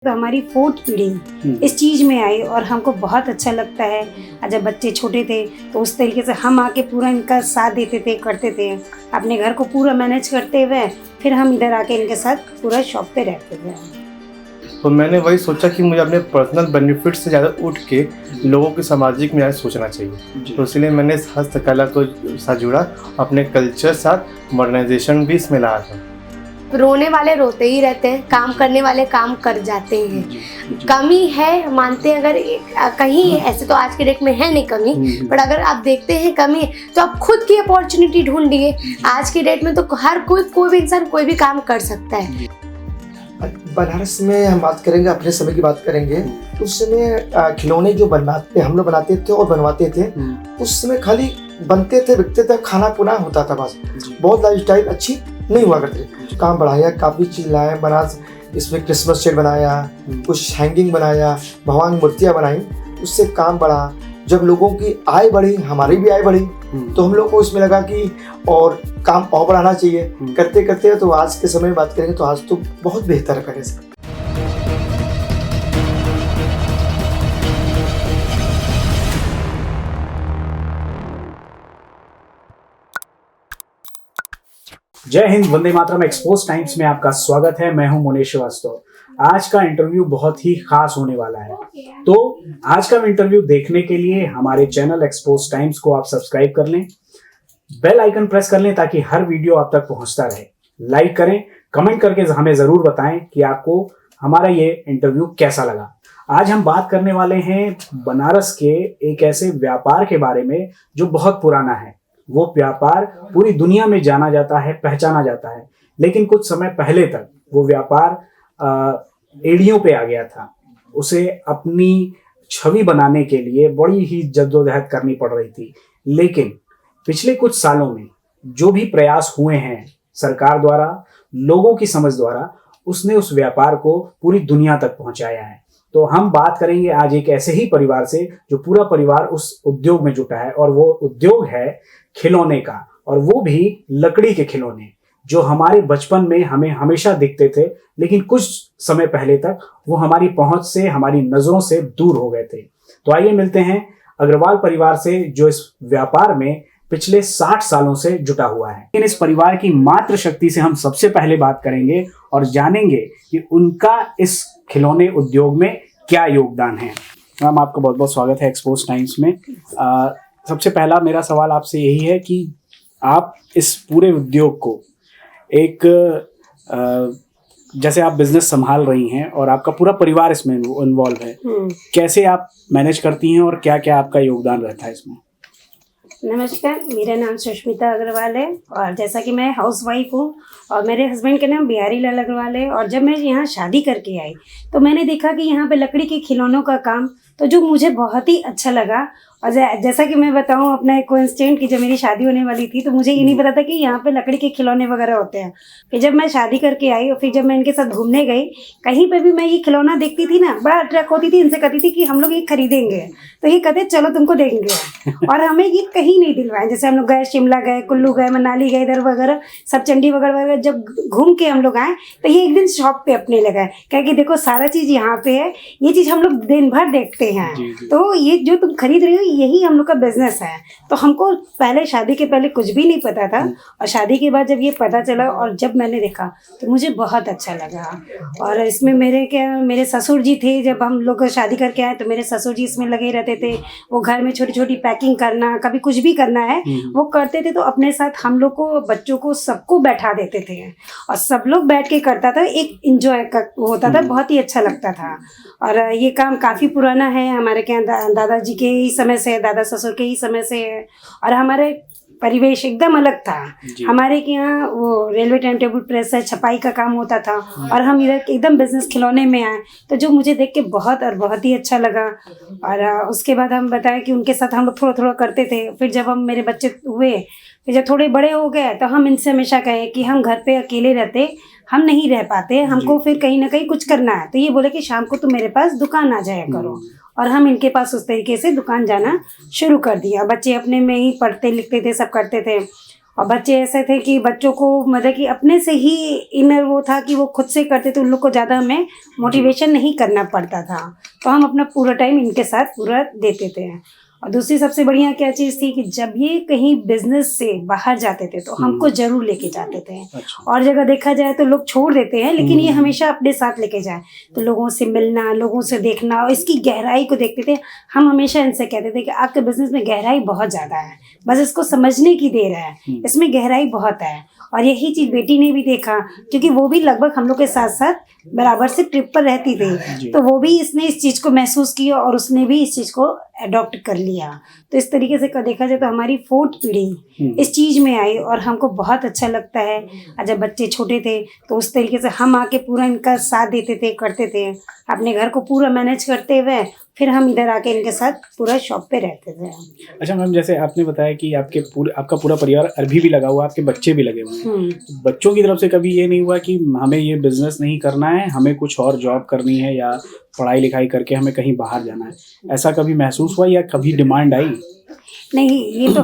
तो हमारी 4th पीढ़ी इस चीज़ में आई और हमको बहुत अच्छा लगता है। जब बच्चे छोटे थे तो उस तरीके से हम आके पूरा इनका साथ देते थे, करते थे, अपने घर को पूरा मैनेज करते हुए फिर हम इधर आके इनके साथ पूरा शॉप पे रहते थे। तो मैंने वही सोचा कि मुझे अपने पर्सनल बेनिफिट से ज़्यादा उठ के लोगों की सामाजिक में सोचना चाहिए, तो इसलिए मैंने इस हस्तकला को साथ जुड़ा, अपने कल्चर साथ मॉडर्नाइजेशन भी इसमें लाया था। रोने वाले रोते ही रहते हैं, काम करने वाले काम कर जाते हैं। कमी है मानते हैं, अगर कहीं ऐसे तो आज के डेट में है नहीं कमी, पर अगर आप देखते हैं कमी तो आप खुद की अपॉर्चुनिटी ढूंढिए। आज की डेट में तो हर कोई भी इंसान कोई भी काम कर सकता है। बनारस में हम बात करेंगे, अपने समय की बात करेंगे, उस समय खिलौने जो हम लोग बनाते थे और बनवाते थे, उस समय खाली बनते थे, बिकते थे, खाना पुना होता था बस। बहुत लाइफस्टाइल अच्छी नहीं हुआ करते। काम बढ़ाया, काफ़ी चीज़ लाए बनारस, इसमें क्रिसमस सेट बनाया, कुछ हैंगिंग बनाया, भगवान मूर्तियाँ बनाई, उससे काम बढ़ा। जब लोगों की आय बढ़ी, हमारी भी आय बढ़ी, तो हम लोग को इसमें लगा कि और काम और बढ़ाना चाहिए। करते करते तो आज के समय में बात करेंगे तो आज तो बहुत बेहतर है पहले से। जय हिंद, वंदे मातरम। एक्सपोज टाइम्स में आपका स्वागत है। मैं हूं मुनीश श्रीवास्तव। आज का इंटरव्यू बहुत ही खास होने वाला है, तो आज का इंटरव्यू देखने के लिए हमारे चैनल एक्सपोज टाइम्स को आप सब्सक्राइब कर लें, बेल आइकन प्रेस कर लें ताकि हर वीडियो आप तक पहुंचता रहे। लाइक करें, कमेंट करके हमें जरूर बताएं कि आपको हमारा ये इंटरव्यू कैसा लगा। आज हम बात करने वाले हैं बनारस के एक ऐसे व्यापार के बारे में जो बहुत पुराना है। वो व्यापार पूरी दुनिया में जाना जाता है, पहचाना जाता है, लेकिन कुछ समय पहले तक वो व्यापार एड़ियों पे आ गया था। उसे अपनी छवि बनाने के लिए बड़ी ही जद्दोजहद करनी पड़ रही थी, लेकिन पिछले कुछ सालों में जो भी प्रयास हुए हैं सरकार द्वारा, लोगों की समझ द्वारा, उसने उस व्यापार को पूरी दुनिया तक पहुंचाया है। तो हम बात करेंगे आज एक ऐसे ही परिवार से जो पूरा परिवार उस उद्योग में जुटा है, और वो उद्योग है खिलौने का, और वो भी लकड़ी के खिलौने जो हमारे बचपन में हमें हमेशा दिखते थे, लेकिन कुछ समय पहले तक वो हमारी पहुंच से, हमारी नजरों से दूर हो गए थे। तो आइए मिलते हैं अग्रवाल परिवार से जो इस व्यापार में पिछले 60 सालों से जुटा हुआ है। लेकिन इस परिवार की मातृ शक्ति से हम सबसे पहले बात करेंगे और जानेंगे कि उनका इस खिलौने उद्योग में क्या योगदान है। मैम, आपका बहुत बहुत स्वागत है एक्सपोज टाइम्स में। सबसे पहला मेरा सवाल आपसे यही है कि आप इस पूरे उद्योग को एक जैसे आप बिजनेस संभाल रही हैं और आपका पूरा परिवार इसमें इन्वॉल्व है, कैसे आप मैनेज करती हैं और क्या क्या आपका योगदान रहता है इसमें? नमस्कार, मेरा नाम सुष्मिता अग्रवाल है और जैसा कि मैं हाउसवाइफ हूँ और मेरे हस्बैंड का नाम बिहारी लाल अग्रवाल है। और जब मैं यहाँ शादी करके आई तो मैंने देखा कि यहाँ पे लकड़ी के खिलौनों का काम, तो जो मुझे बहुत ही अच्छा लगा। और जैसा कि मैं बताऊँ अपना एक कोइंसिडेंट कि जब मेरी शादी होने वाली थी तो मुझे ये नहीं पता था कि यहाँ पे लकड़ी के खिलौने वगैरह होते हैं। फिर जब मैं शादी करके आई और फिर जब मैं इनके साथ घूमने गई, कहीं पे भी मैं ये खिलौना देखती थी ना, बड़ा अट्रैक्ट होती थी, इनसे कहती थी कि हम लोग ये खरीदेंगे, तो ये कहते चलो तुमको देंगे। और हमें ये कहीं नहीं दिलवाए। जैसे हम लोग गए, शिमला गए, कुल्लू गए, मनाली गए, इधर वगैरह सब, चंडीगढ़ वगैरह, जब घूम के हम लोग आए तो ये एक दिन शॉप पे अपने लगाए, कह कि देखो सारा चीज़ यहाँ पे है, ये चीज़ हम लोग दिन भर देखते हैं, तो ये जो तुम खरीद रही हो यही हम लोग का बिजनेस है। तो हमको पहले, शादी के पहले कुछ भी नहीं पता था, और शादी के बाद जब ये पता चला और जब मैंने देखा तो मुझे बहुत अच्छा लगा। और इसमें मेरे ससुर जी थे, जब हम लोग शादी करके आए तो मेरे ससुर जी इसमें लगे रहते थे। वो घर में छोटी छोटी पैकिंग करना, कभी कुछ भी करना है वो करते थे, तो अपने साथ हम लोग को, बच्चों को, सबको बैठा देते थे और सब लोग बैठ के करता था। एक इंजॉय होता था, बहुत ही अच्छा लगता था। और ये काम काफ़ी पुराना है, हमारे के यहाँ दादाजी के ही समय से, दादा ससुर के ही समय से है। और हमारे परिवेश एकदम अलग था। हमारे के यहाँ वो रेलवे टाइम टेबल प्रेस है, छपाई का काम होता था, और हम इधर एकदम बिजनेस खिलौने में आए, तो जो मुझे देख के बहुत और बहुत ही अच्छा लगा। और उसके बाद हम बताया कि उनके साथ हम लोग थोड़ा थोड़ा करते थे। फिर जब हम, मेरे बच्चे हुए, फिर जब थोड़े बड़े हो गए तो हम इनसे हमेशा कहे कि हम घर पे अकेले रहते, हम नहीं रह पाते, हमको फिर कहीं ना कहीं कुछ करना है। तो ये बोले कि शाम को तुम मेरे पास दुकान आ जाया करो, और हम इनके पास उस तरीके से दुकान जाना शुरू कर दिया। बच्चे अपने में ही पढ़ते लिखते थे, सब करते थे। और बच्चे ऐसे थे कि बच्चों को मतलब कि अपने से ही इनर वो था कि वो खुद से करते थे, उन लोग को ज़्यादा हमें मोटिवेशन नहीं करना पड़ता था, तो हम अपना पूरा टाइम इनके साथ पूरा देते थे। और दूसरी सबसे बढ़िया क्या चीज़ थी कि जब ये कहीं बिजनेस से बाहर जाते थे तो हमको जरूर लेके जाते थे। अच्छा। और जगह देखा जाए तो लोग छोड़ देते हैं, लेकिन ये हमेशा अपने साथ लेके जाए, तो लोगों से मिलना, लोगों से देखना और इसकी गहराई को देखते थे। हम हमेशा इनसे कहते थे कि आपके बिजनेस में गहराई बहुत ज़्यादा है, बस इसको समझने की देर है, इसमें गहराई बहुत है। और यही चीज़ बेटी ने भी देखा, क्योंकि वो भी लगभग हम लोग के साथ साथ बराबर से ट्रिप पर रहती थी, तो वो भी इसने इस चीज़ को महसूस किया और उसने भी इस चीज़ को अडॉप्ट कर लिया। तो इस तरीके से देखा जाए तो हमारी 4th पीढ़ी इस चीज़ में आई और हमको बहुत अच्छा लगता है। और जब बच्चे छोटे थे तो उस तरीके से हम आके पूरा इनका साथ देते थे, करते थे, अपने घर को पूरा मैनेज करते हुए फिर हम इधर आके इनके साथ पूरा शॉप पे रहते थे। अच्छा मैम, जैसे आपने बताया कि आपका पूरा परिवार अभी भी लगा हुआ, आपके बच्चे भी लगे हुए हैं, बच्चों की तरफ से कभी ये नहीं हुआ कि हमें ये बिजनेस नहीं करना है, हमें कुछ और जॉब करनी है या पढ़ाई लिखाई करके हमें कहीं बाहर जाना है, ऐसा कभी महसूस हुआ या कभी डिमांड आई? नहीं, ये तो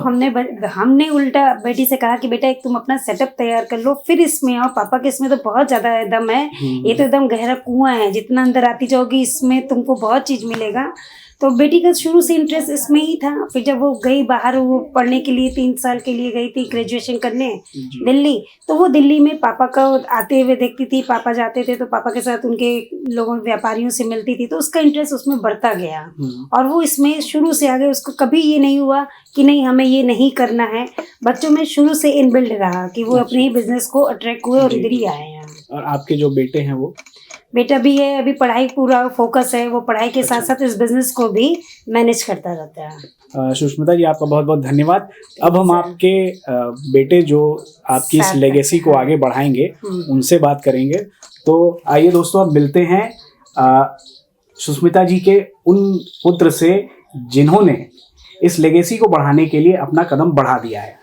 हमने उल्टा बेटी से कहा कि बेटा एक तुम अपना सेटअप तैयार कर लो फिर इसमें आओ। पापा के इसमें तो बहुत ज़्यादा दम है, ये तो एकदम गहरा कुआं है, जितना अंदर आती जाओगी इसमें तुमको बहुत चीज़ मिलेगा। तो बेटी का शुरू से इंटरेस्ट इसमें ही था। फिर जब वो गई बाहर, वो पढ़ने के लिए 3 साल के लिए गई थी ग्रेजुएशन करने दिल्ली, तो वो दिल्ली में पापा का आते हुए देखती थी, पापा जाते थे तो पापा के साथ उनके लोगों व्यापारियों से मिलती थी, तो उसका इंटरेस्ट उसमें बढ़ता गया और वो इसमें शुरू से आ गए। उसको कभी ये नहीं हुआ कि नहीं हमें ये नहीं करना है, बच्चों में शुरू से इनबिल्ड रहा कि वो अपने ही बिजनेस को अट्रैक्ट हुए और इधर ही आए हैं। और आपके जो बेटे हैं वो? बेटा भी है, अभी पढ़ाई पूरा फोकस है, वो पढ़ाई के साथ साथ इस बिजनेस को भी मैनेज करता रहता है। सुष्मिता जी, आपका बहुत बहुत धन्यवाद। अब हम आपके बेटे जो आपकी इस लेगेसी को आगे बढ़ाएंगे उनसे बात करेंगे। तो आइए दोस्तों, अब मिलते हैं सुष्मिता जी के उन पुत्र से जिन्होंने इस लेगेसी को बढ़ाने के लिए अपना कदम बढ़ा दिया है।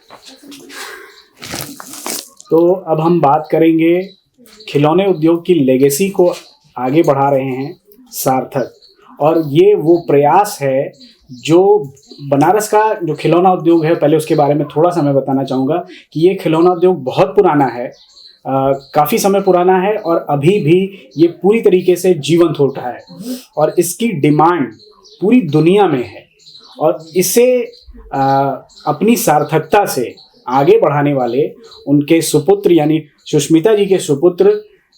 तो अब हम बात करेंगे खिलौने उद्योग की लेगेसी को आगे बढ़ा रहे हैं सार्थक, और ये वो प्रयास है जो बनारस का जो खिलौना उद्योग है, पहले उसके बारे में थोड़ा सा मैं बताना चाहूँगा कि ये खिलौना उद्योग बहुत पुराना है, काफ़ी समय पुराना है और अभी भी ये पूरी तरीके से जीवंत हो उठा है और इसकी डिमांड पूरी दुनिया में है। और इसे अपनी सार्थकता से आगे बढ़ाने वाले उनके सुपुत्र यानी सुष्मिता जी के सुपुत्र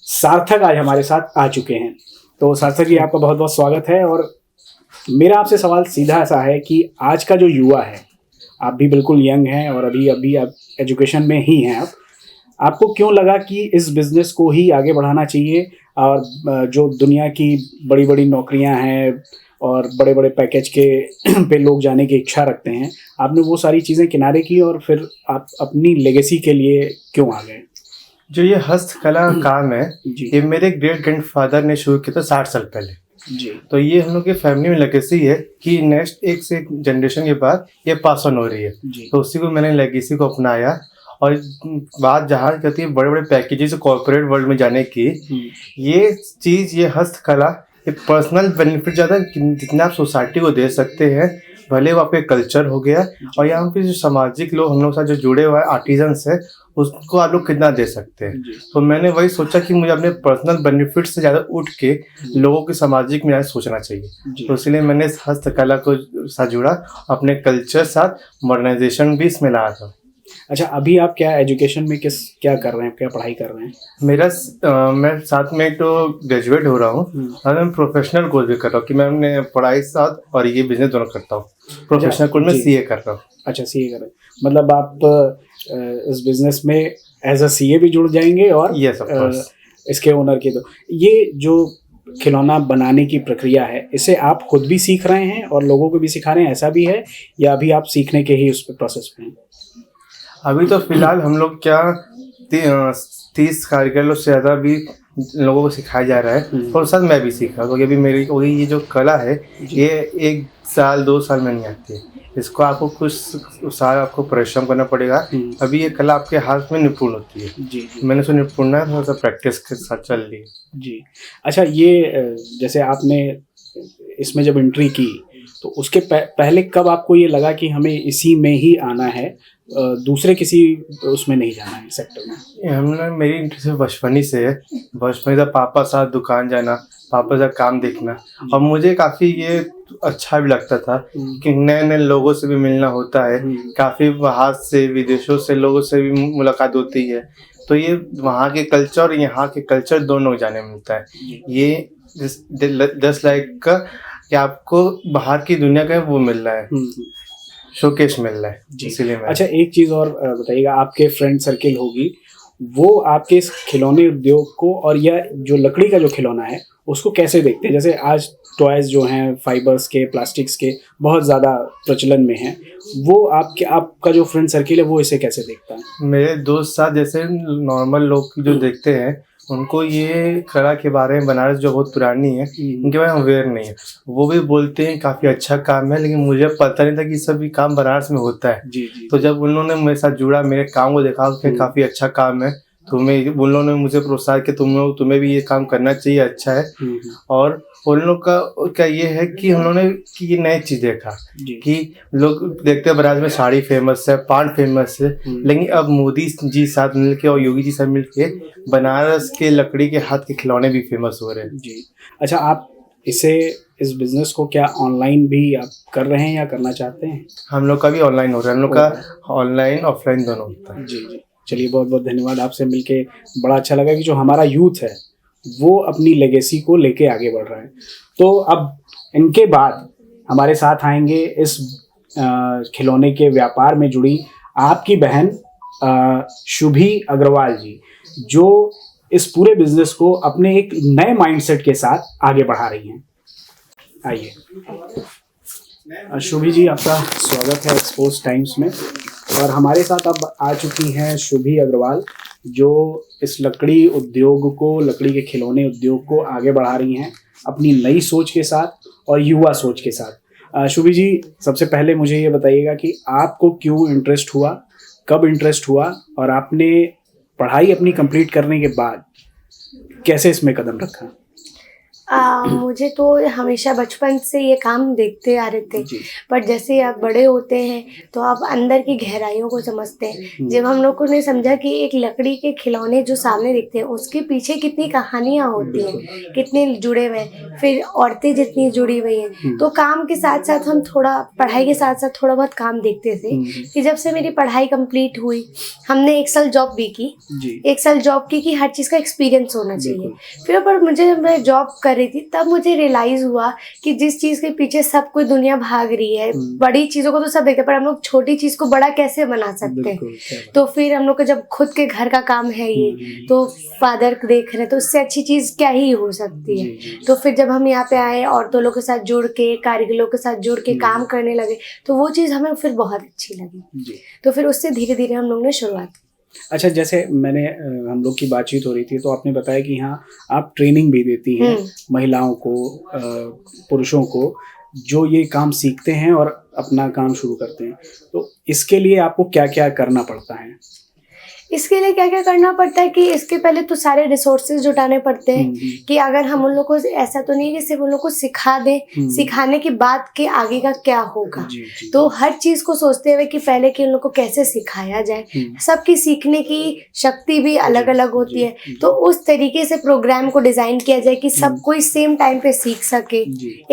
सार्थक आज हमारे साथ आ चुके हैं। तो सार्थक जी, आपका बहुत बहुत स्वागत है। और मेरा आपसे सवाल सीधा सा है कि आज का जो युवा है, आप भी बिल्कुल यंग हैं और अभी आप एजुकेशन में ही हैं, आपको क्यों लगा कि इस बिज़नेस को ही आगे बढ़ाना चाहिए? और जो दुनिया की बड़ी बड़ी नौकरियां हैं और बड़े बड़े पैकेज के पे लोग जाने की इच्छा रखते हैं, आपने वो सारी चीज़ें किनारे की और फिर आप अपनी लेगेसी के लिए क्यों आ गए? जो ये हस्तकला काम है, ये मेरे ग्रेट ग्रैंडफादर ने शुरू किया था 60 साल पहले जी। तो ये हम लोग की फैमिली में लेगेसी है कि नेक्स्ट एक से एक जनरेशन के बाद ये पास ऑन हो रही है जी। तो उसी को मैंने लेगेसी को अपनाया। और बात जहाँ कहती है बड़े बड़े पैकेजेस कॉर्पोरेट वर्ल्ड में जाने की, ये चीज़, ये हस्तकला, ये पर्सनल बेनिफिट ज़्यादा जितना आप सोसाइटी को दे सकते हैं, भले वो आपके कल्चर हो गया और यहाँ पे जो सामाजिक लोग हम लोग साथ जो जुड़े हुए आर्टिजन्स है उसको आप लोग कितना दे सकते हैं। तो मैंने वही सोचा कि मुझे अपने पर्सनल बेनिफिट से ज़्यादा उठ के लोगों के सामाजिक में ज़्यादा सोचना चाहिए। तो इसलिए मैंने इस हस्तकला को साथ जुड़ा, अपने कल्चर साथ मॉडर्नाइजेशन भी इसमें लाया था। अच्छा, अभी आप क्या एजुकेशन में क्या कर रहे हैं, क्या पढ़ाई कर रहे हैं? मैं साथ में तो ग्रेजुएट हो रहा हूँ और मैं प्रोफेशनल कोर्स भी कर रहा हूँ कि मैं अपने पढ़ाई साथ और ये बिजनेस दोनों करता हूँ। प्रोफेशनल कोर्स में सीए कर रहा हूँ। अच्छा, सीए कर रहे हैं, मतलब आप इस बिजनेस में एज अ सीए भी जुड़ जाएंगे और यस ऑफ कोर्स इसके ओनर के। तो ये जो खिलौना बनाने की प्रक्रिया है, इसे आप खुद भी सीख रहे हैं और लोगों को भी सिखा रहे हैं, ऐसा भी है या अभी आप सीखने के ही उस प्रोसेस में हैं? अभी तो फिलहाल हम लोग क्या 30 कारीगरों से ज़्यादा भी लोगों को सिखाया जा रहा है और साथ मैं भी सीखा, क्योंकि अभी मेरी ये जो कला है ये 1 साल 2 साल में नहीं आती है, इसको आपको कुछ साल आपको परिश्रम करना पड़ेगा। अभी ये कला आपके हाथ में निपुण होती है जी। मैंने उसको निपुणता थोड़ा सा प्रैक्टिस के साथ चल रही है जी। अच्छा, ये जैसे आपने इसमें जब एंट्री की तो उसके पहले कब आपको ये लगा कि हमें इसी में ही आना है, दूसरे किसी उसमें नहीं जाना है सेक्टर में? हमने मेरी इंटरेस्ट बचपन ही से है। बचपन से पापा साथ दुकान जाना, पापा साथ काम देखना, और मुझे काफ़ी ये अच्छा भी लगता था कि नए नए लोगों से भी मिलना होता है। काफ़ी बाहर से, विदेशों से लोगों से भी मुलाकात होती है, तो ये वहाँ के कल्चर और यहाँ के कल्चर दोनों जाने मिलता है। ये जस्ट लाइक कि आपको बाहर की दुनिया का वो मिल रहा है, शोकेस मिल रहा है, इसीलिए मैं। अच्छा, एक चीज़ और बताइएगा, आपके फ्रेंड सर्किल होगी, वो आपके इस खिलौने उद्योग को और या जो लकड़ी का जो खिलौना है उसको कैसे देखते हैं? जैसे आज टॉयज जो हैं फाइबर्स के, प्लास्टिक्स के बहुत ज़्यादा प्रचलन में हैं, वो आपका जो फ्रेंड सर्किल है वो इसे कैसे देखता है? मेरे दोस्त साथ जैसे नॉर्मल लोग जो देखते हैं, उनको ये कला के बारे में, बनारस जो बहुत पुरानी है उनके बारे में अवेयर नहीं है। वो भी बोलते हैं काफ़ी अच्छा काम है, लेकिन मुझे पता नहीं था कि सब भी काम बनारस में होता है। जी। तो जब उन्होंने मेरे साथ जुड़ा, मेरे काम को देखा कि काफ़ी अच्छा काम है, तो उन लोगों ने मुझे प्रोत्साहित किया, तुम्हें भी ये काम करना चाहिए, अच्छा है। और उन लोग का ये है कि उन्होंने कि ये नई चीज़ देखा कि लोग देखते हैं बनारस में साड़ी फेमस है, पान फेमस है, लेकिन अब मोदी जी साथ मिलके और योगी जी साथ मिलके बनारस के लकड़ी के हाथ के खिलौने भी फेमस हो रहे हैं। जी। अच्छा, आप इस बिजनेस को क्या ऑनलाइन भी आप कर रहे हैं या करना चाहते हैं? हम लोग का भी ऑनलाइन हो रहा है, हम लोग का ऑनलाइन ऑफलाइन दोनों होता है। जी। चलिए, बहुत बहुत धन्यवाद, आपसे मिलके बड़ा अच्छा लगा कि जो हमारा यूथ है वो अपनी लेगेसी को लेके आगे बढ़ रहा है। तो अब इनके बाद हमारे साथ आएंगे इस खिलौने के व्यापार में जुड़ी आपकी बहन शुभी अग्रवाल जी, जो इस पूरे बिजनेस को अपने एक नए माइंडसेट के साथ आगे बढ़ा रही हैं। आइए शुभी जी, आपका स्वागत है एक्सपोज टाइम्स में। और हमारे साथ अब आ चुकी हैं शुभी अग्रवाल, जो इस लकड़ी उद्योग को, लकड़ी के खिलौने उद्योग को आगे बढ़ा रही हैं अपनी नई सोच के साथ और युवा सोच के साथ। शुभी जी, सबसे पहले मुझे ये बताइएगा कि आपको क्यों इंटरेस्ट हुआ, कब इंटरेस्ट हुआ, और आपने पढ़ाई अपनी कंप्लीट करने के बाद कैसे इसमें कदम रखा? मुझे तो हमेशा बचपन से ये काम देखते आ रहे थे, पर जैसे आप बड़े होते हैं तो आप अंदर की गहराइयों को समझते हैं। जब हम लोगों ने समझा कि एक लकड़ी के खिलौने जो सामने दिखते हैं उसके पीछे कितनी कहानियाँ होती हैं, कितने जुड़े हुए हैं, फिर औरतें जितनी जुड़ी हुई हैं, तो काम के साथ साथ हम थोड़ा, पढ़ाई के साथ साथ थोड़ा बहुत काम देखते थे। कि जब से मेरी पढ़ाई कंप्लीट हुई, हमने 1 साल जॉब भी की, 1 साल जॉब की कि हर चीज़ का एक्सपीरियंस होना चाहिए। फिर पर मैं जॉब कर रही थी, तब मुझे रियलाइज हुआ कि जिस चीज़ के पीछे सब कोई दुनिया भाग रही है, बड़ी चीज़ों को तो सब देखते हैं, पर हम लोग छोटी चीज़ को बड़ा कैसे बना सकते हैं। तो फिर हम लोग का जब खुद के घर का काम है ये, तो फादर देख रहे हैं, तो उससे अच्छी चीज़ क्या ही हो सकती है। तो फिर जब हम यहाँ पे आए, औरतों लोगों के साथ जुड़ के, कारीगरों के साथ जुड़ के काम करने लगे, तो वो चीज़ हमें फिर बहुत अच्छी लगी। तो फिर उससे धीरे धीरे हम लोग ने शुरुआत की। अच्छा, जैसे हम लोग की बातचीत हो रही थी तो आपने बताया कि हाँ, आप ट्रेनिंग भी देती हैं महिलाओं को, पुरुषों को, जो ये काम सीखते हैं और अपना काम शुरू करते हैं। तो इसके लिए आपको क्या क्या करना पड़ता है? इसके लिए क्या क्या करना पड़ता है कि इसके पहले तो सारे रिसोर्सेज जुटाने पड़ते हैं कि अगर हम उन लोग को, ऐसा तो नहीं कि सिर्फ उन लोग को सिखा दें, सिखाने के बाद के आगे का क्या होगा। तो हर चीज़ को सोचते हुए कि पहले कि उन लोग को कैसे सिखाया जाए, सबकी सीखने की शक्ति भी अलग अलग होती है, तो उस तरीके से प्रोग्राम को डिज़ाइन किया जाए कि सब कोई सेम टाइम पे सीख सके,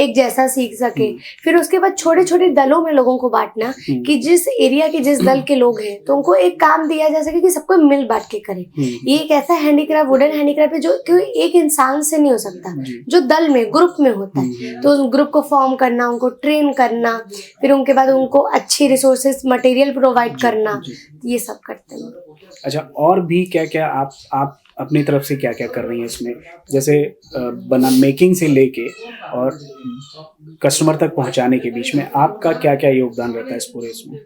एक जैसा सीख सके। फिर उसके बाद छोटे छोटे दलों में लोगों को बांटना कि जिस एरिया के जिस दल के लोग हैं तो उनको एक काम दिया जा सके कि सबको मिल बांट के करें। ये एक ऐसा हैंडीक्राफ्ट, वुडन हैंडीक्राफ्ट है जो एक इंसान से नहीं हो सकता, जो दल में, ग्रुप में होता है। तो उस ग्रुप को फॉर्म करना, उनको ट्रेन करना, फिर उनके बाद उनको अच्छी रिसोर्सेज, मटेरियल प्रोवाइड करना, ये सब करते हैं। अच्छा, और भी क्या क्या आप अपनी तरफ से क्या क्या कर रही हैं इसमें? जैसे मेकिंग से लेके और कस्टमर तक पहुंचाने के बीच में आपका क्या क्या योगदान रहता है इस पूरे इसमें?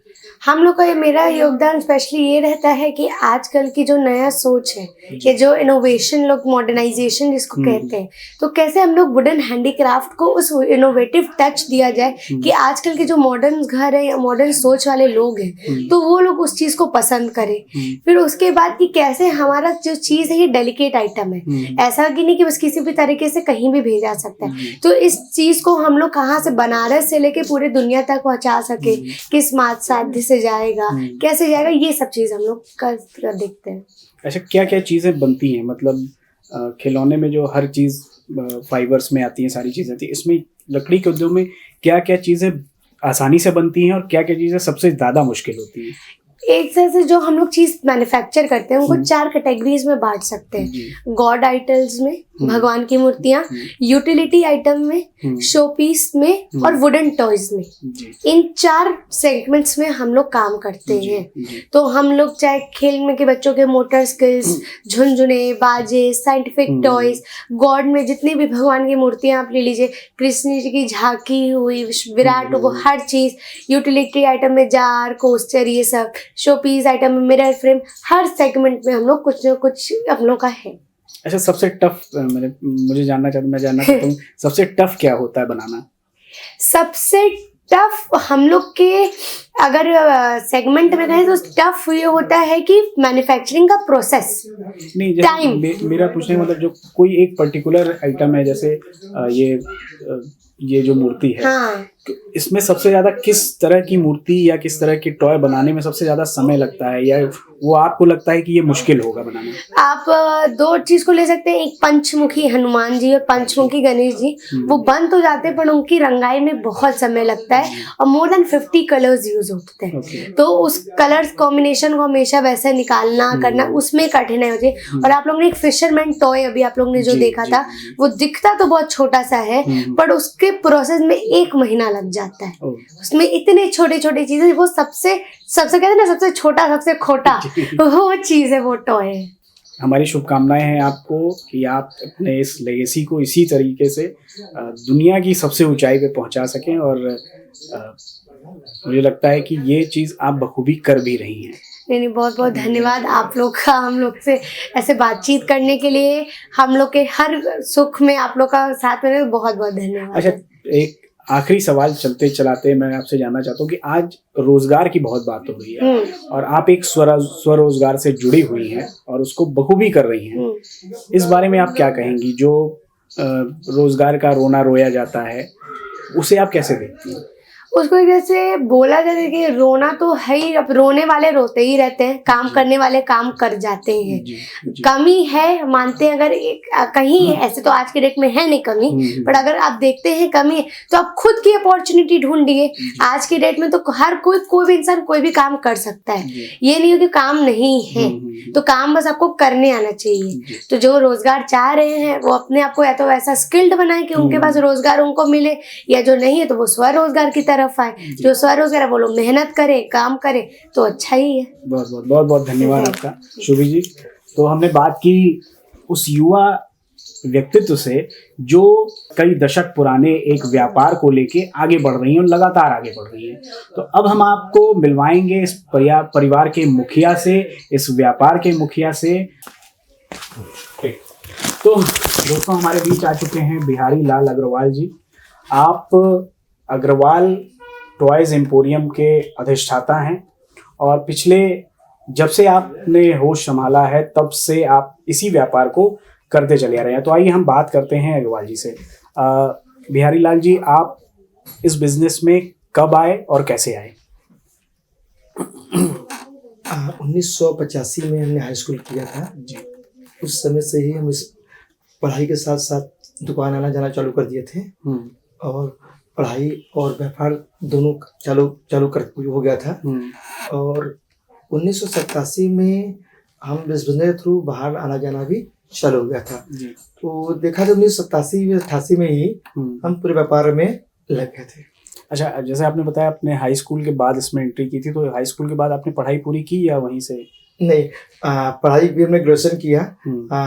हम लोग का मेरा योगदान स्पेशली ये रहता है कि आजकल की जो नया सोच है, ये जो इनोवेशन, लोग मॉडर्नाइजेशन जिसको कहते हैं, तो कैसे हम लोग वुडन हैंडीक्राफ्ट को उस इनोवेटिव टच दिया जाए कि आजकल के जो मॉडर्न घर है या मॉडर्न सोच वाले लोग हैं, तो वो लोग उस चीज़ को पसंद करें। फिर उसके बाद कि कैसे हमारा जो चीज़ है ये ये डेलिकेट आइटम है, ऐसा कि नहीं कि बस किसी भी तरीके से कहीं भी भेजा सकता है। तो इस चीज को हम लोग कहाँ से बनारस से लेके पूरे दुनिया तक पहुंचा सके, किस साध्य से जाएगा, कैसे जाएगा, ये सब चीज हम लोग कर देखते हैं। अच्छा, क्या क्या चीजें बनती हैं? मतलब खिलौने में जो हर चीज फाइबर्स में आती है, सारी चीजें आती है, इसमें लकड़ी के उद्योग में क्या क्या चीजें आसानी से बनती हैं और क्या क्या चीजें सबसे ज्यादा मुश्किल होती हैं? एक तरह से जो हम लोग चीज मैन्युफैक्चर करते हैं उनको 4 कैटेगरीज में बांट सकते हैं। गॉड आइटल्स में, भगवान की मूर्तियां, यूटिलिटी आइटम में, शो पीस में और वुडन टॉयज में। इन 4 सेगमेंट्स में हम लोग काम करते हैं। तो हम लोग चाहे खेल में के बच्चों के मोटर स्किल्स, झुनझुने, बाजे, साइंटिफिक टॉयज, गॉड में जितनी भी भगवान की मूर्तियां आप ले लीजिए, कृष्ण जी की झांकी हुई, विराट, वो हर चीज, यूटिलिटी आइटम में जार, कोस्टर, ये सब, शो पीस आइटम में मिरर फ्रेम, हर सेगमेंट में हम लोग कुछ न कुछ हम लोग का है। अच्छा, सबसे टफ मैं जानना चाहता हूँ सबसे टफ क्या होता है बनाना? सबसे टफ हम लोग के अगर सेगमेंट में कहें तो टफ ये होता है कि मैन्युफैक्चरिंग का प्रोसेस, नहीं, टाइम। मेरा पूछने का मतलब जो कोई एक पर्टिकुलर आइटम है, जैसे ये जो मूर्ति है, हाँ, इसमें सबसे ज्यादा किस तरह की मूर्ति या किस तरह की टॉय बनाने में सबसे ज्यादा समय लगता है, या वो आपको लगता है कि ये मुश्किल होगा बनाना? आप 2 चीज को ले सकते हैं, एक पंचमुखी हनुमान जी और पंचमुखी गणेश जी। वो बन तो जाते हैं पर उनकी रंगाई में बहुत समय लगता है और मोर देन 50 कलर्स यूज होते हैं। तो उस कलर्स कॉम्बिनेशन को हमेशा वैसे निकालना करना, उसमें कठिनाई होती है। और आप लोग ने एक फिशरमैन टॉय अभी आप लोग ने जो देखा था, वो दिखता तो बहुत छोटा सा है पर उसके प्रोसेस में 1 महीना लग जाता है। उसमें इतने छोटे छोटे चीजें, वो सबसे कहते हैं ना, सबसे छोटा सबसे खोटा वो चीज है, वो टॉय है। हमारी शुभकामनाएं हैं आपको कि आप अपने इस लेगेसी को इसी तरीके से दुनिया की सबसे ऊंचाई पे पहुंचा सकें, और मुझे लगता है कि ये चीज़ आप बखूबी कर भी रही हैं। नहीं, बहुत बहुत धन्यवाद आप लोग का, हम लोग से ऐसे बातचीत करने के लिए, हम लोग के हर सुख में आप लोग का साथ में, बहुत बहुत धन्यवाद। अच्छा, एक आखिरी सवाल चलते चलाते मैं आपसे जानना चाहता हूँ कि आज रोजगार की बहुत बात हो रही है और आप एक स्वरोजगार से जुड़ी हुई हैं और उसको बखूबी कर रही हैं। इस बारे में आप क्या कहेंगी? जो रोजगार का रोना रोया जाता है, उसे आप कैसे देखती हैं? उसको जैसे बोला जाए कि रोना तो है ही, अब रोने वाले रोते ही रहते हैं, काम करने वाले काम कर जाते हैं। कमी है मानते हैं, अगर कहीं ऐसे तो आज के डेट में है नहीं कमी, पर अगर आप देखते हैं कमी तो आप खुद की अपॉर्चुनिटी ढूंढिए। आज के डेट में तो हर कोई भी इंसान कोई भी काम कर सकता है, ये नहीं हो कि काम नहीं है, तो काम बस आपको करने आना चाहिए। तो जो रोजगार चाह रहे हैं वो अपने आप को या तो ऐसा स्किल्ड बनाए कि उनके पास रोजगार उनको मिले, या जो नहीं है तो वो स्वरोजगार की तरफ आए। जो स्वरोजगार है वो लोग मेहनत करे, काम करे तो अच्छा ही है। बहुत धन्यवाद आपका शुभी जी। तो हमने बात की उस युवा व्यक्तित्व से जो कई दशक पुराने एक व्यापार को लेके आगे बढ़ रही हैं और लगातार आगे बढ़ रही हैं। तो अब हम आपको मिलवाएंगे इस परिवार के मुखिया से, इस व्यापार के मुखिया से। तो दोस्तों, हमारे बीच आ चुके हैं बिहारी लाल अग्रवाल जी। आप अग्रवाल टॉयज एम्पोरियम के अधिष्ठाता हैं और पिछले जब से आपने होश संभाला है तब से आप इसी व्यापार को करते चले आ रहे हैं। तो आइए हम बात करते हैं अग्रवाल जी से। बिहारी लाल जी, आप इस बिजनेस में कब आए और कैसे आए? 1985 में हमने हाई स्कूल किया था जी। उस समय से ही हम इस पढ़ाई के साथ साथ दुकान आना जाना चालू कर दिए थे और पढ़ाई और व्यापार दोनों चालू कर हो गया था। और 1987 में हम इस बिजनेस के थ्रू बाहर आना जाना भी चालू हो गया था। तो देखा था 1987-88 में ही हम पूरे व्यापार में लग गए थे। अच्छा, जैसे आपने बताया आपने हाई स्कूल के बाद इसमें एंट्री की थी, तो हाई स्कूल के बाद आपने पढ़ाई पूरी की या वहीं से? नहीं, पढ़ाई भी हमने ग्रेजुएशन किया,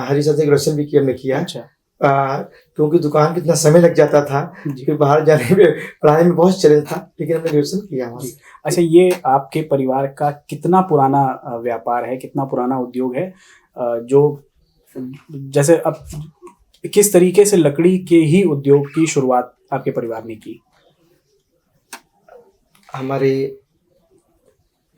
हरिशा से ग्रेजुएशन भी किया हमने किया। अच्छा। क्योंकि दुकान कितना समय लग जाता था कि बाहर जाने में पढ़ाई में बहुत चैलेंज था, लेकिन हमने ग्रेजुएशन किया। अच्छा, ये आपके परिवार का कितना पुराना व्यापार है, कितना पुराना उद्योग है? जो जैसे अब किस तरीके से लकड़ी के ही उद्योग की शुरुआत आपके परिवार ने की? हमारे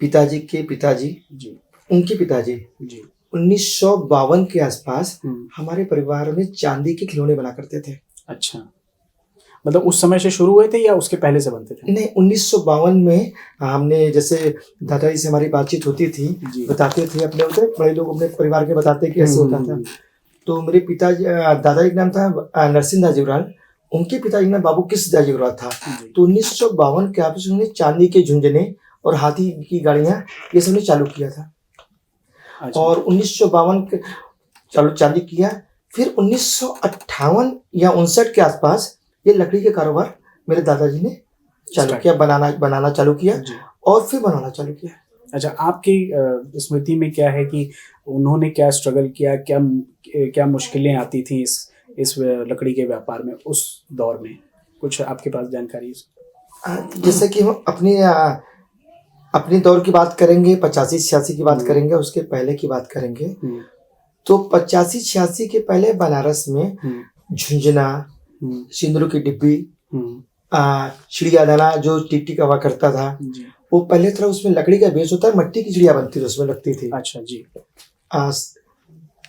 पिताजी के पिताजी जी, उनके पिताजी जी, 1952 के आसपास हमारे परिवार में चांदी के खिलौने बना करते थे। अच्छा, मतलब उस समय से शुरू हुए थे या उसके पहले से बनते थे? नहीं, 1952 में हमने, जैसे दादाजी से हमारी बातचीत होती थी, बताते थे अपने, होते बड़े लोग अपने परिवार के बताते कि ऐसे होता था। तो मेरे पिताजी, दादाजी का नाम था नरसिंह दास जुगराल, उनके पिताजी का नाम बाबू कृष्ण दास जुगराल था। तो 1952 के आसपास उन्होंने चांदी के झुंझुने और हाथी की गाड़ियां ये सब ने चालू किया था। अच्छा। और 1952 के चांदी किया। फिर 1958 या 59 के आसपास ये लकड़ी के कारोबार मेरे दादाजी ने चालू किया, बनाना चालू किया और फिर बनाना चालू किया। अच्छा, आपकी स्मृति में क्या है कि उन्होंने क्या स्ट्रगल किया, क्या मुश्किलें आती थी इस लकड़ी के व्यापार में उस दौर में? कुछ आपके पास जानकारी है? जैसे कि हम अपने दौर की बात करेंगे, 85-86 की बात करेंगे, उसके पहले की बात करेंगे। तो 85-86 के पहले बनारस में झुंझुना, सिंदूर की डिब्बी, चिड़िया दाना जो टिक हुआ करता था, वो पहले तरह उसमें लकड़ी का बेस होता है, मिट्टी की चिड़िया बनती थी उसमें लगती थी। अच्छा जी।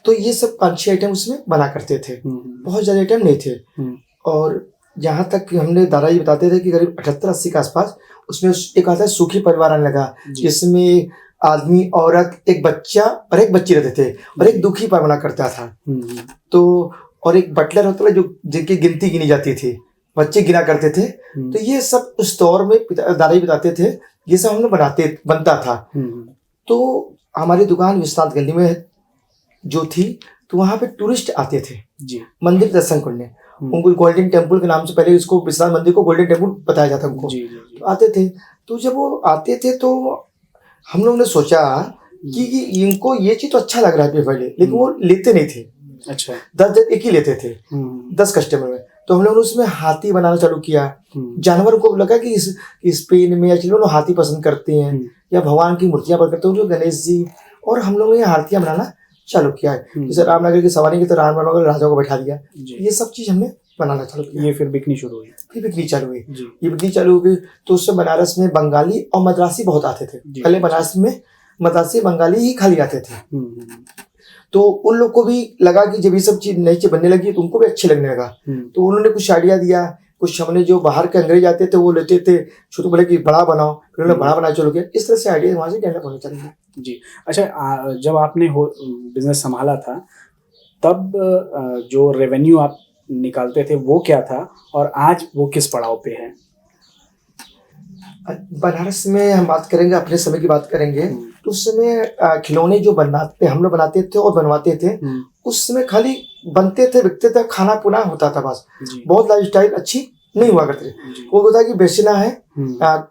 तो ये सब 5-6 आइटम उसमें बना करते थे, बहुत ज़्यादा आइटम नहीं थे। और जहाँ तक हमने दादाजी बताते थे कि करीब 78-80 के आसपास उसमें एक आता है सुखी परिवार आने लगा, जिसमें आदमी, औरत, एक बच्चा और एक बच्ची रहते थे और एक दुखी परिवार बना करता था। तो और एक बटलर होता था जो जिनकी गिनती गिनी जाती थी, बच्चे गिना करते थे। तो ये सब उस दौर में दादाजी बताते थे, ये सब हम लोग बनता था। तो हमारी दुकान विश्वनाथ गली में जो थी, तो वहाँ पे टूरिस्ट आते थे मंदिर दर्शन करने। उनको गोल्डन टेम्पल के नाम से, पहले इसको विश्वनाथ मंदिर को गोल्डन टेम्पल बताया जाता उनको। तो आते थे, तो जब वो आते थे तो हम लोग ने सोचा कि इनको ये चीज तो अच्छा लग रहा है पहले, लेकिन वो लेते नहीं थे। अच्छा। 10 एक ही लेते थे, 10 कस्टमर में। तो हम लोगों ने उसमें हाथी बनाना चालू किया। जानवर को लगा कि स्पेन में एक्चुअली लोग हाथी पसंद करते हैं, या भगवान की मूर्तियां पसंद करते हैं, जो गणेश जी, और हम लोगों ने हाथियां बनाना चालू किया है। जैसे रामनगर की सवारी की, तो राम बनोगे राजा को बैठा दिया, ये सब चीज हमने बनाना चालू किया। ये फिर बिकनी शुरू हुई? फिर बिक्री चालू हुई। ये बिक्री चालू हो गई तो उससे बनारस में बंगाली और मद्रासी बहुत आते थे। पहले बनारस में मद्रासी बंगाली ही खाली आते थे। तो उन लोग को भी लगा कि जब ये सब चीज नई चीज बनने लगी तो उनको भी अच्छे लगने लगा। तो उन्होंने कुछ आइडिया दिया, कुछ हमने जो बाहर के अंग्रेज आते थे वो लेते थे, छोटे बोले कि बड़ा बनाओ, फिर उन्होंने बड़ा बनाना चालू किया। इस तरह से आइडिया वहाँ से डेवलप होने चल गया। जी। अच्छा, जब आपने बिजनेस संभाला था, तब जो रेवेन्यू आप निकालते थे वो क्या था, और आज वो किस पड़ाव पे है? बनारस में हम बात करेंगे, अपने समय की बात करेंगे, तो उस समय खिलौने जो हम लोग बनाते थे और बनवाते थे, उस समय खाली बनते थे, बिकते थे, खाना पुना होता था बस। बहुत लाइफस्टाइल अच्छी नहीं हुआ करते। वो होता कि बेचना है,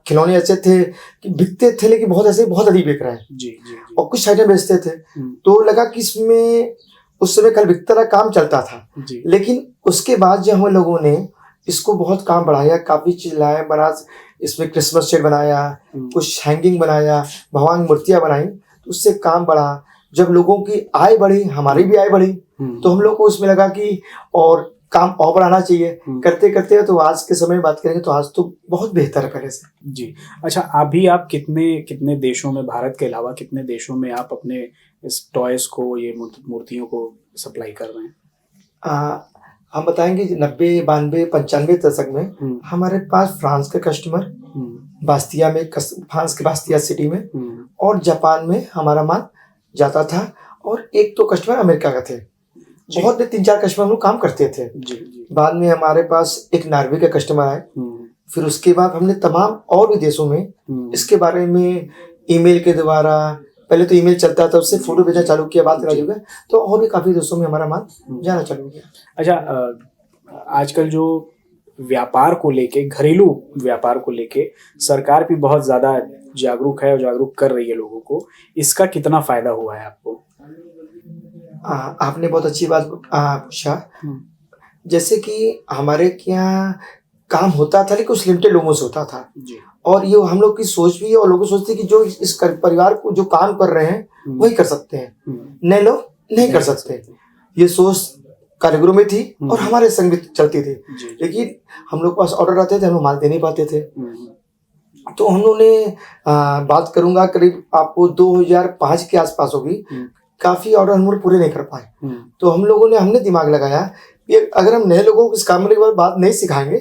खिलौने ऐसे थे कि बिकते थे, लेकिन बहुत ऐसे बहुत अधिक बिक रहा है। और कुछ आइटम बेचते थे, तो लगा कि इसमें उस समय कल बिकता था, काम चलता था। लेकिन उसके बाद जब हम लोगों ने इसको बहुत काम बढ़ाया, काफी चीज लाए बना, इसमें क्रिसमस सेट बनाया, कुछ हैंगिंग बनाया, भगवान मूर्तियां बनाई, तो उससे काम बढ़ा। जब लोगों की आय बढ़ी, हमारी भी आय बढ़ी, तो हम लोग को उसमें लगा कि और काम और बढ़ाना चाहिए। करते करते तो आज के समय में बात करेंगे तो आज तो बहुत बेहतर है पहले से। जी। अच्छा, अभी आप कितने देशों में, भारत के अलावा कितने देशों में आप अपने इस टॉयज को, ये मूर्तियों को सप्लाई कर रहे हैं? हम बताएंगे 90, 92, 95 दशक में हमारे पास फ्रांस के कस्टमर, बास्तिया में, फ्रांस के बास्तिया सिटी में, और जापान में हमारा माल जाता था, और एक तो कस्टमर अमेरिका का थे। बहुत 3-4 कस्टमर हम लोग काम करते थे। बाद में हमारे पास एक नॉर्वे का कस्टमर आए। फिर उसके बाद हमने तमाम और भी देशों में इसके बारे में ईमेल के द्वारा, पहले तो ईमेल चलता था, उससे फोटो भेजना चालू किया, बात करना चालू किया, तो और भी काफी देशों में हमारा माल जाना चालू किया। अच्छा, आजकल जो व्यापार को लेके, घरेलू व्यापार को लेके सरकार भी बहुत ज्यादा जागरूक है और जागरूक कर रही है लोगों को, इसका कितना फायदा हुआ है आपको? आपने बहुत अच्छी बात पूछा। जैसे कि हमारे यहाँ काम होता था, लेकिन कुछ लिमिटेड लोगों से होता था। और ये हम लोग की सोच भी है, और लोग सोचते कि जो इस परिवार को जो काम कर रहे हैं वही कर सकते हैं, नए लोग नहीं कर सकते। ये सोच कारीगरों में थी और हमारे संग भी चलती थी। लेकिन हम लोग पास ऑर्डर आते थे, हम माल दे नहीं पाते थे। तो हम लोगों ने बात करूंगा करीब आपको 2005 के आसपास होगी, काफ़ी ऑर्डर हम लोग पूरे नहीं कर पाए। तो हमने दिमाग लगाया कि अगर हम नए लोगों को इस काम के बारे में बात नहीं सिखाएंगे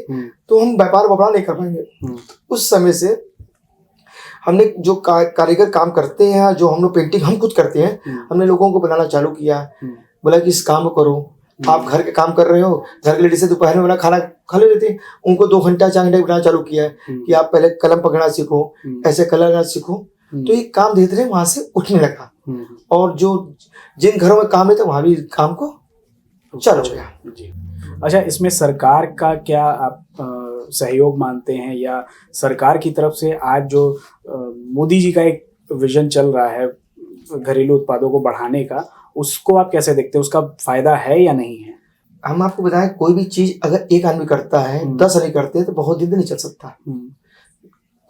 तो हम व्यापार नहीं कर पाएंगे। उस समय से हमने जो कारीगर काम करते हैं, जो हम लोग पेंटिंग हम खुद करते हैं, हमने लोगों को बनाना चालू किया। बोला कि इस काम को करो, आप घर के काम कर रहे हो, घर के लेडीज से दोपहर में बना खाना खा लेते हैं, उनको 2 घंटा 4 घंटे बनाना चालू किया है कि आप पहले कलम पकड़ना सीखो, ऐसे कलर करना सीखो। तो ये काम धीरे धीरे वहां से उठने लगा और जो जिन घरों में काम है तो वहां भी काम को चालू हो गया। अच्छा, इसमें सरकार का क्या आप सहयोग मानते हैं, या सरकार की तरफ से आज जो मोदी जी का एक विजन चल रहा है घरेलू उत्पादों को बढ़ाने का, उसको आप कैसे देखते हैं? उसका फायदा है या नहीं है? हम आपको बताएं, कोई भी चीज अगर एक आदमी करता है 10 आदमी करते हैं तो बहुत दिन नहीं चल सकता।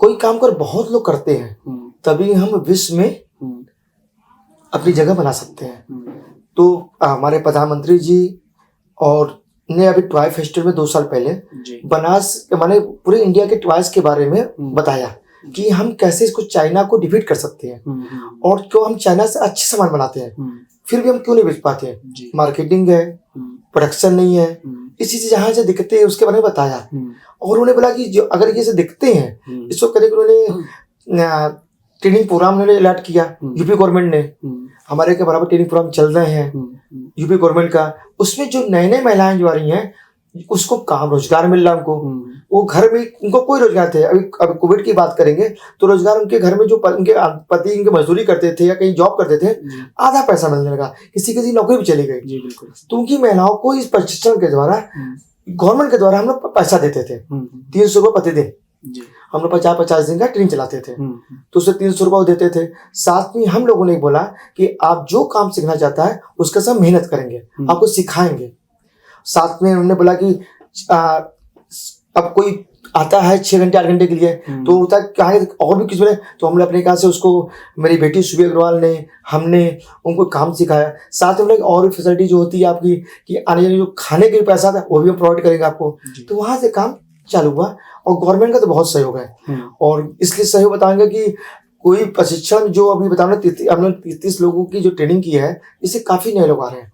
कोई काम कर बहुत लोग करते हैं तभी हम विश्व में अपनी जगह बना सकते हैं। तो हमारे प्रधानमंत्री जी और ने अभी टॉय फेस्टिवल में 2 साल पहले बनास माने पूरे इंडिया के टॉयज के बारे में बताया कि हम कैसे इसको चाइना को डिफीट कर सकते हैं और क्यों हम चाइना से अच्छे सामान बनाते हैं फिर भी हम क्यों नहीं बेच पाते हैं। मार्केटिंग है, प्रोडक्शन नहीं है, इसी से जहाँ से दिखते हैं उसके बारे में बताया। और उन्होंने बोला कि जो अगर ये से दिखते हैं इसको करने के उन्होंने ट्रेनिंग प्रोग्राम उन्होंने अलर्ट किया। यूपी गवर्नमेंट ने हमारे के बराबर ट्रेनिंग प्रोग्राम चल रहे हैं यूपी गवर्नमेंट का। उसमें जो नए नए महिलाएं जो आ रही हैं उसको काम रोजगार मिल रहा है उनको। वो घर में उनको कोई रोजगार थे। अभी कोविड की बात करेंगे तो रोजगार उनके घर में जो उनके पति इनके मजदूरी करते थे या कहीं जॉब करते थे आधा पैसा मिलने लगा, किसी नौकरी भी चली गई। तो उनकी महिलाओं को इस प्रशिक्षण के द्वारा गवर्नमेंट के द्वारा हम लोग पैसा देते थे 300 रुपये प्रतिदिन। हम लोग 50-50 दिन का ट्रेनिंग चलाते थे तो उससे 300 रुपये देते थे। साथ में हम लोगों ने बोला कि आप जो काम सीखना चाहता है उसका सब मेहनत करेंगे, आपको सिखाएंगे। साथ में उन्होंने बोला कि अब कोई आता है 6 घंटे 8 घंटे के लिए तो होता है कहाँ और भी कुछ मिले तो हमने अपने कहा से उसको मेरी बेटी सुबह अग्रवाल ने हमने उनको काम सिखाया। साथ में और भी फैसिलिटी जो होती है आपकी कि आने जाने जो खाने के पैसा था वो भी हम प्रोवाइड करेंगे आपको। तो वहाँ से काम चालू हुआ और गवर्नमेंट का तो बहुत सहयोग है। और इसलिए सहयोग बताएंगे कि कोई प्रशिक्षण जो अभी बताओ 33 लोगों की जो ट्रेनिंग की है इससे काफी नए लोग आ रहे हैं,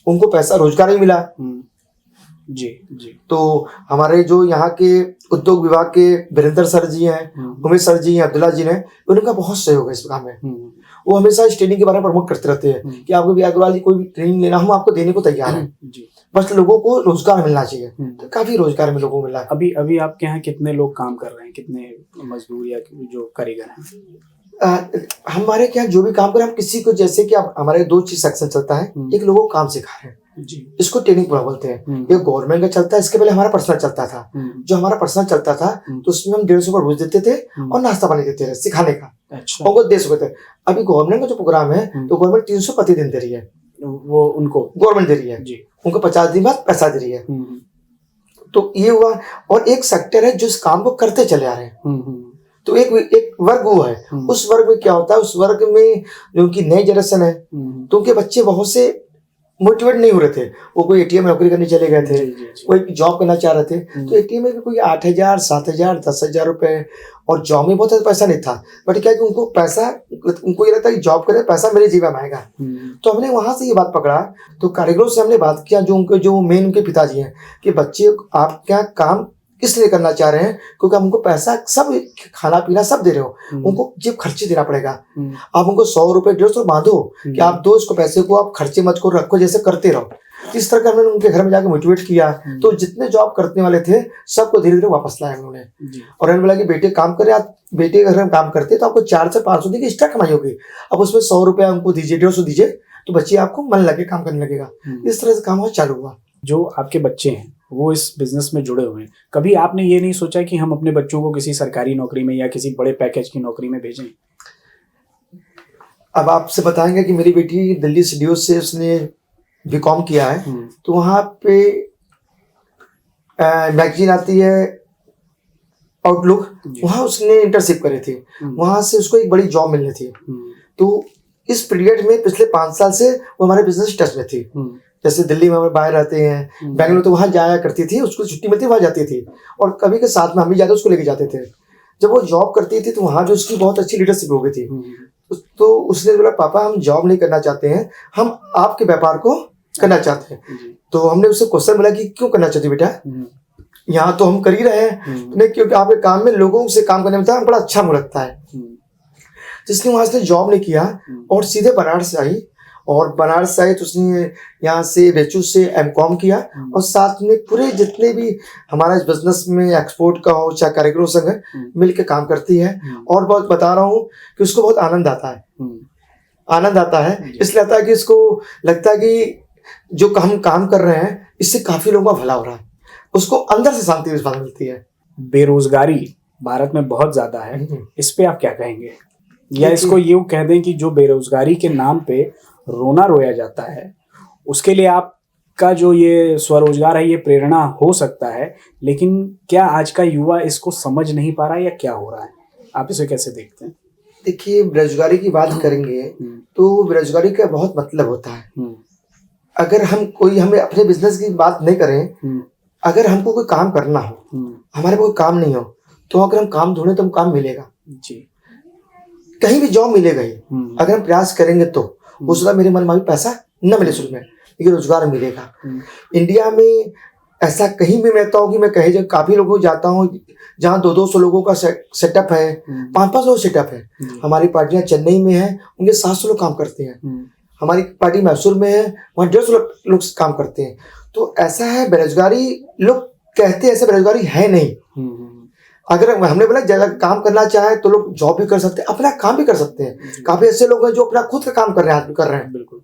उनको पैसा रोजगार ही मिला। जी। तो हमारे जो यहाँ के उद्योग विभाग के वीरेंद्र सर जी हैं, उमेश सर जी हैं, अब्दुल्ला जी हैं, उनका बहुत सहयोग है इस काम में। वो हमेशा इस ट्रेनिंग के बारे में प्रमोट करते रहते हैं कि आपको भी अग्रवाल जी कोई भी ट्रेनिंग लेना हम आपको देने को तैयार हैं, बस लोगों को रोजगार मिलना चाहिए। तो काफी रोजगार में लोगों को मिला। अभी आपके यहाँ कितने लोग काम कर रहे हैं, कितने मजदूर या जो कारीगर हैं? हमारे क्या जो भी काम करें हम किसी को, जैसे कि हमारे 2 चीज सेक्शन चलता है। एक लोगों को काम सिखा रहे हैं इसको ट्रेनिंग पूरा बोलते हैं। ये गवर्नमेंट का चलता है, इसके पहले हमारा पर्सनल चलता था। जो हमारा पर्सनल चलता था तो उसमें हम 150 रुपये रोज देते थे और नाश्ता पानी देते थे सिखाने का। अच्छा। उनको 150 रुपये थे। अभी गवर्नमेंट का जो प्रोग्राम है तो गवर्नमेंट 300 प्रतिदिन दे रही है, वो उनको गवर्नमेंट दे रही है जी। उनको 50 दिन बाद पैसा दे रही है। तो ये हुआ। और एक सेक्टर है जो इस काम को करते चले आ रहे हैं। तो एक वर्ग वो है। उस वर्ग में क्या होता है, उस वर्ग में जो उनकी नई जनरेशन है तो उनके बच्चे बहुत से मोटिवेट नहीं हो रहे थे। वो कोई एटीएम में नौकरी करने चले गए थे, कोई जॉब करना चाह रहे थे। तो एटीएम में भी कोई 8,000 7,000 10,000 रुपए और जॉब में बहुत ज़्यादा पैसा नहीं था। बट क्या है कि उनको पैसा, उनको ये लगता है कि जॉब करें पैसा मेरे जीवन में आएगा। तो हमने वहाँ से ये बात पकड़ा। तो कारीगरों से हमने बात किया जो मेन उनके पिताजी हैं कि बच्चे आप क्या काम इसलिए करना चाह रहे हैं क्योंकि आप उनको पैसा सब खाना पीना सब दे रहे हो, उनको जेब खर्चे देना पड़ेगा। आप उनको 100 रुपये 150 बांधो कि आप दो इसको पैसे को आप खर्चे मत करो, रखो, जैसे करते रहो। इस तरह का हमने उनके घर में जाकर मोटिवेट किया। तो जितने जॉब करने वाले थे सबको धीरे धीरे वापस लाया उन्होंने। और उन्होंने बोला कि बेटे काम करें, आप बेटे के घर में काम करते तो आपको 4 से 500 दिन की एक्स्ट्रा कमाई होगी। अब उसमें 100 रुपया उनको दीजिए, 150 दीजिए, तो बच्चे आपको मन लगे काम करने लगेगा। इस तरह से काम चालू हुआ। जो आपके बच्चे हैं वो इस बिजनेस में जुड़े हुए हैं, कभी आपने ये नहीं सोचा कि हम अपने बच्चों को किसी सरकारी नौकरी में या किसी बड़े पैकेज की नौकरी में भेजें? अब आपसे बताएंगे कि मेरी बेटी दिल्ली CDO से उसने बीकॉम किया है। तो वहाँ पे मैगजीन आती है आउटलुक, वहाँ उसने इंटर्नशिप करी थी। वहाँ से उसको एक बड़ी जॉब मिलनी थी। तो इस पीरियड में पिछले 5 साल से वो हमारे बिजनेस टच में थी। जैसे दिल्ली में हम बाहर रहते हैं, बेंगलुरु, तो वहाँ जाया करती थी, उसको छुट्टी मिलती वहाँ जाती थी। और कभी के साथ में हम भी जाते उसको लेके जाते थे। जब वो जॉब करती थी तो वहाँ जो उसकी बहुत अच्छी लीडरशिप हो गई थी। तो उसने बोला पापा हम जॉब नहीं करना चाहते हैं, हम आपके व्यापार को करना चाहते हैं। तो हमने उससे क्वेश्चन बोला कि क्यों करना चाहते बेटा, यहाँ तो हम कर ही रहे हैं। नहीं, क्योंकि आपके काम में लोगों से काम करने में था बड़ा अच्छा मुझे लगता है। तो इसलिए वहां से जॉब नहीं किया और सीधे बनारस आई, और बनारस से आई तो उसने यहाँ से बेचू से एमकॉम किया, और साथ में पूरे जितने भी हमारा इस बिजनेस में एक्सपोर्ट का हो चाहे कारीगरों संग मिल के काम करती है। और बहुत बता रहा हूँ कि उसको बहुत आनंद आता है, आनंद आता है। इसलिए आता है कि इसको लगता है कि जो हम काम कर रहे हैं इससे काफी लोगों का भला हो रहा है, उसको अंदर से शांति मिलती है। बेरोजगारी भारत में बहुत ज्यादा है, इस पे आप क्या कहेंगे? या इसको यूं कह दें कि जो बेरोजगारी के नाम पे रोना रोया जाता है, उसके लिए आपका जो ये स्वरोजगार है ये प्रेरणा हो सकता है, लेकिन क्या आज का युवा इसको समझ नहीं पा रहा है या क्या हो रहा है? आप इसे कैसे देखते हैं? देखिए, बेरोजगारी की बात करेंगे तो बेरोजगारी का बहुत मतलब होता है। अगर हमें अपने बिजनेस की बात नहीं करें, अगर हमको कोई काम करना हो, हमारे कोई काम नहीं हो, तो अगर हम काम ढूंढे तो हम काम मिलेगा जी, कहीं भी जॉब मिलेगा ही। अगर हम प्रयास करेंगे तो हो सकता है मेरे मन में पैसा न मिले शुरू में, लेकिन रोजगार मिलेगा। इंडिया में ऐसा कहीं भी मिलता हो कि मैं कहीं जगह काफी लोगों को जाता हूँ जहाँ 200 लोगों का सेटअप है, 500 लोग सेटअप है। हमारी पार्टियां चेन्नई में है, उनके 700 लोग काम करते हैं। हमारी पार्टी मैसूर में है, वहाँ 150 लोग काम करते हैं। तो ऐसा है, बेरोजगारी लोग कहते हैं ऐसा बेरोजगारी है नहीं। अगर हमने बोला ज्यादा काम करना चाहे तो लोग जॉब भी कर सकते हैं, अपना काम भी कर सकते हैं। काफी ऐसे लोग हैं जो अपना खुद का काम कर रहे हैं। बिल्कुल।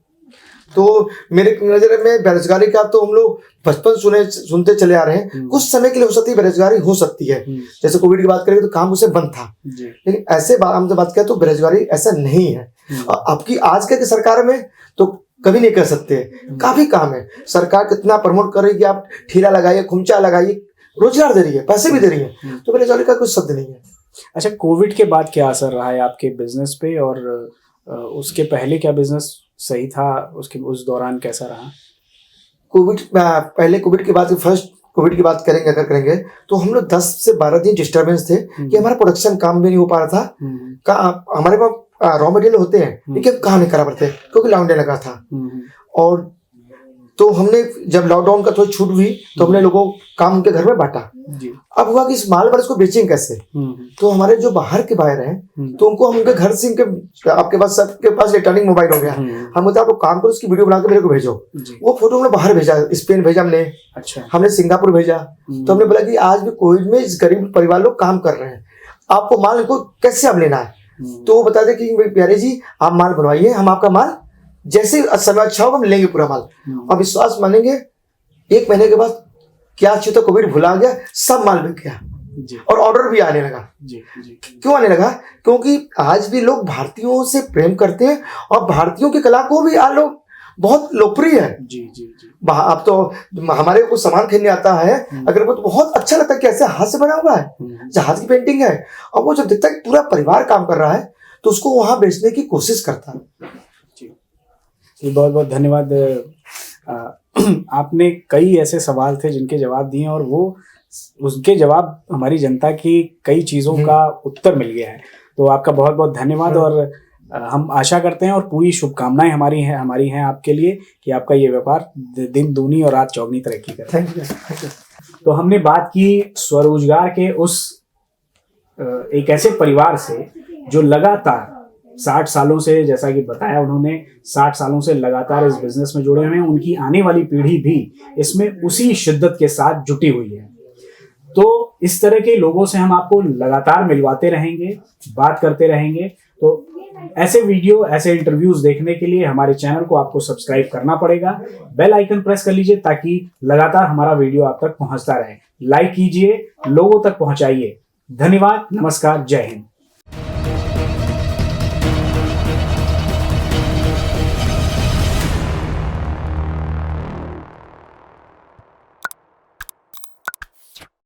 तो मेरे नजर में बेरोजगारी का तो हम लोग बचपन सुनते चले आ रहे हैं। कुछ समय के लिए हो सकती है बेरोजगारी, हो सकती है। जैसे कोविड की बात करें तो काम उसे बंद था, लेकिन ऐसे हम जब बात करें तो बेरोजगारी ऐसा नहीं है। और अब की आज के सरकार में तो कभी नहीं कर सकते, काफी काम है। सरकार कितना प्रमोट कर रही है कि आप ठेला लगाइए, खुमचा लगाइए, रोजगार दे रही है, पैसे भी दे रही है, तो बेरोजगारी का कुछ शब्द नहीं है। अच्छा, कोविड के बाद क्या असर रहा है आपके बिजनेस पे, और उसके पहले क्या बिजनेस सही था, उसके उस दौरान कैसा रहा? कोविड के बाद फर्स्ट कोविड की बात करेंगे अगर करेंगे तो हम लोग 10 से 12 दिन डिस्टर्बेंस थे कि हमारा प्रोडक्शन काम भी नहीं हो पा रहा था। हमारे पास रॉ मटेरियल होते हैं, लेकिन काम नहीं करा पाते क्योंकि लॉकडाउन लगा था। और तो हमने जब लॉकडाउन का थोड़ी छूट हुई तो हमने लोगों को काम उनके घर में बांटा। अब हुआ कि इस माल पर इसको बेचेंगे कैसे, तो हमारे जो बाहर के बायर हैं तो उनको हम उनके घर से आपके पास सबके पास इलेक्ट्रॉनिक मोबाइल हो गया, हम बोलते आप काम करो, उसकी वीडियो बना के मेरे को भेजो। वो फोटो हमने बाहर भेजा, स्पेन भेजा हमने, हमने सिंगापुर भेजा। तो हमने बोला कि आज भी कोविड में इस गरीब परिवार लोग काम कर रहे हैं, आपको माल इनको कैसे अब लेना है। तो वो बताते कि प्यारे जी आप माल बनवाइए, हम आपका माल जैसे समय अच्छा होगा हम लेंगे पूरा माल। और विश्वास मानेंगे 1 महीने के बाद क्या अच्छी तो कोविड भुला गया, सब माल बिक गया और ऑर्डर भी आने लगा। क्यों आने लगा? क्योंकि आज भी लोग भारतीयों से प्रेम करते हैं और भारतीयों की कला को भी आज लोग बहुत लोकप्रिय है। अब तो हमारे को सामान खरीदने आता है, अगर वो तो बहुत अच्छा लगता है कि ऐसे हाथ से बना हुआ है, जहाज की पेंटिंग है, और वो जब दिखता है कि पूरा परिवार काम कर रहा है तो उसको वहां बेचने की कोशिश करता है। बहुत बहुत धन्यवाद। आपने कई ऐसे सवाल थे जिनके जवाब दिए और वो उसके जवाब हमारी जनता की कई चीज़ों का उत्तर मिल गया है, तो आपका बहुत बहुत धन्यवाद। और हम आशा करते हैं और पूरी शुभकामनाएं हमारी हैं आपके लिए कि आपका ये व्यापार दिन दूनी और रात चौगनी तरक्की करे। Thank you. तो हमने बात की स्वरोजगार के उस एक ऐसे परिवार से जो लगातार 60 सालों से, जैसा कि बताया उन्होंने, 60 सालों से लगातार इस बिजनेस में जुड़े हुए हैं। उनकी आने वाली पीढ़ी भी इसमें उसी शिद्दत के साथ जुटी हुई है। तो इस तरह के लोगों से हम आपको लगातार मिलवाते रहेंगे, बात करते रहेंगे। तो ऐसे वीडियो, ऐसे इंटरव्यूज देखने के लिए हमारे चैनल को आपको सब्सक्राइब करना पड़ेगा। बेल आइकन प्रेस कर लीजिए ताकि लगातार हमारा वीडियो आप तक पहुंचता रहे। लाइक कीजिए, लोगों तक पहुंचाइए। धन्यवाद, नमस्कार, जय हिंद।